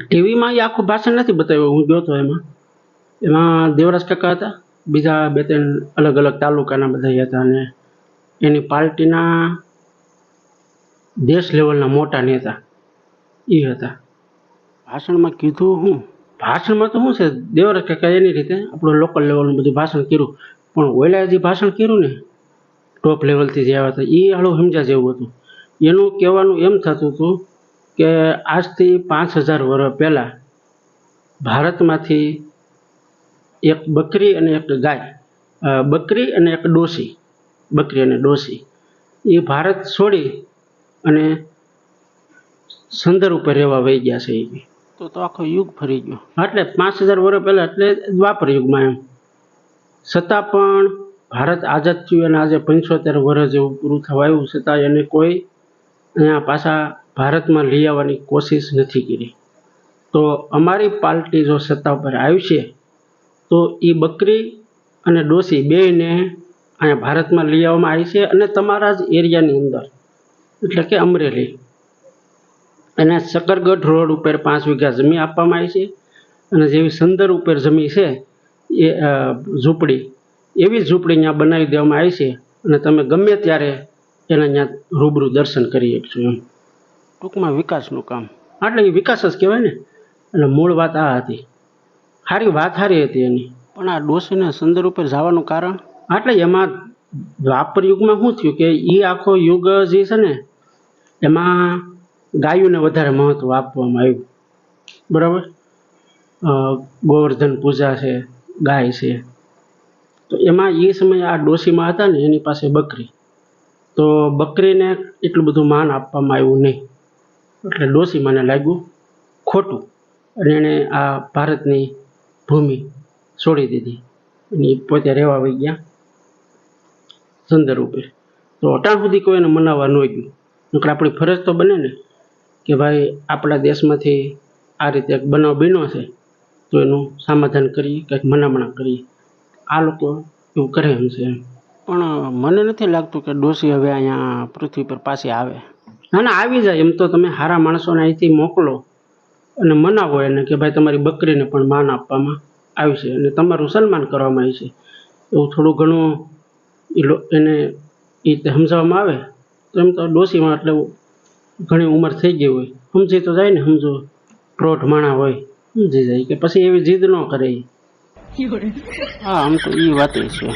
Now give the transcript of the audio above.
ટીવીમાં એ આખું ભાષણ નથી બતાવ્યું, હું ગયો તો એમાં દેવરાજ કાકા હતા, બીજા બે ત્રણ અલગ અલગ તાલુકાના બધા હતા, અને એની પાર્ટીના દેશ લેવલના મોટા નેતા એ હતા. ભાષણમાં કીધું હું, ભાષણમાં તો શું છે, દેવરાજ કાકા એની રીતે આપણું લોકલ લેવલનું બધું ભાષણ કર્યું, પણ ઓલા જે ભાષણ કર્યું ને ટોપ લેવલથી જે આવ્યા હતા એ હાલું સમજ્યા જેવું હતું. એનું કહેવાનું એમ થતું હતું કે આજથી 5000 વર્ષ પહેલાં ભારતમાંથી એક બકરી અને એક ગાય, બકરી અને એક ડોશી, બકરી અને ડોશી એ ભારત છોડી અને સંદર ઉપર રહેવા વહી ગયા છે. એ તો આખો યુગ ફરી ગયો. એટલે 5000 વર્ષ પહેલાં, એટલે દ્વાપર યુગમાં એમ. છતાં પણ ભારત આઝાદ થયું અને આજે 75 વર્ષ જેવું પૂરું થવા આવ્યું, છતાં એને કોઈ અહીંયા પાછા ભારતમાં લઈ આવવાની કોશિશ નથી કરી. તો અમારી પાર્ટી જો સત્તા ઉપર આવશે તો એ બકરી અને ડોશી બેયને અહીંયા ભારતમાં લઈ આવવામાં આવી છે, અને તમારા જ એરિયાની અંદર, એટલે કે અમરેલી અને શકરગઢ રોડ ઉપર 5 વીઘા જમીન આપવામાં આવી છે, અને જેવી સંદર ઉપર જમીન છે એ ઝૂંપડી, એવી ઝૂંપડી ત્યાં બનાવી દેવામાં આવી છે, અને તમે ગમે ત્યારે એના ત્યાં રૂબરૂ દર્શન કરી શકશો. એમ ટૂંકમાં વિકાસનું કામ, એટલે એ વિકાસ જ કહેવાય ને. એટલે મૂળ વાત આ હતી, સારી વાત સારી હતી એની. પણ આ ડોશીને સંદર ઉપર જવાનું કારણ, એટલે એમાં દ્વાપર યુગમાં શું થયું કે એ આખો યુગ જે છે ને એમાં ગાયોને વધારે મહત્વ આપવામાં આવ્યું, બરાબર. ગોવર્ધન પૂજા છે, ગાય છે, તો એમાં એ સમયે આ ડોશીમાં હતા ને એની પાસે બકરી, તો બકરીને એટલું બધું માન આપવામાં આવ્યું નહીં, એટલે ડોશીમાને લાગ્યું ખોટું, અને એણે આ ભારતની ભૂમિ છોડી દીધી અને પોતે રહેવા વહી ગયા સંદર ઉપર. તો અટાણ સુધી કોઈને મનાવવા ન ગયું, નકર આપણી ફરજ તો બને ને કે ભાઈ આપણા દેશમાંથી આ રીતે એક બનાવ બન્યો છે તો એનું સમાધાન કરીએ, કંઈક મનામણા કરીએ. આ લોકો એવું કરે એમ છે. પણ મને નથી લાગતું કે ડોશી હવે અહીંયા પૃથ્વી પર પાછી આવે. ના ના, આવી જાય. એમ તો તમે સારા માણસોને અહીંથી મોકલો અને મનાવો એને કે ભાઈ તમારી બકરીને પણ માન આપવામાં આવ્યું છે અને તમારું સન્માન કરવામાં આવ્યું છે, એવું થોડું ઘણું એને એ રીતે સમજાવવામાં આવે તો એમ તો ડોશીમાં એટલે ઘણી ઉંમર થઈ ગઈ હોય, સમજી તો જાય ને, સમજો પ્રોઢ માણા હોય, સમજી જાય કે પછી એવી જીદ ન કરે. હા, આમ તો એ વાત છે.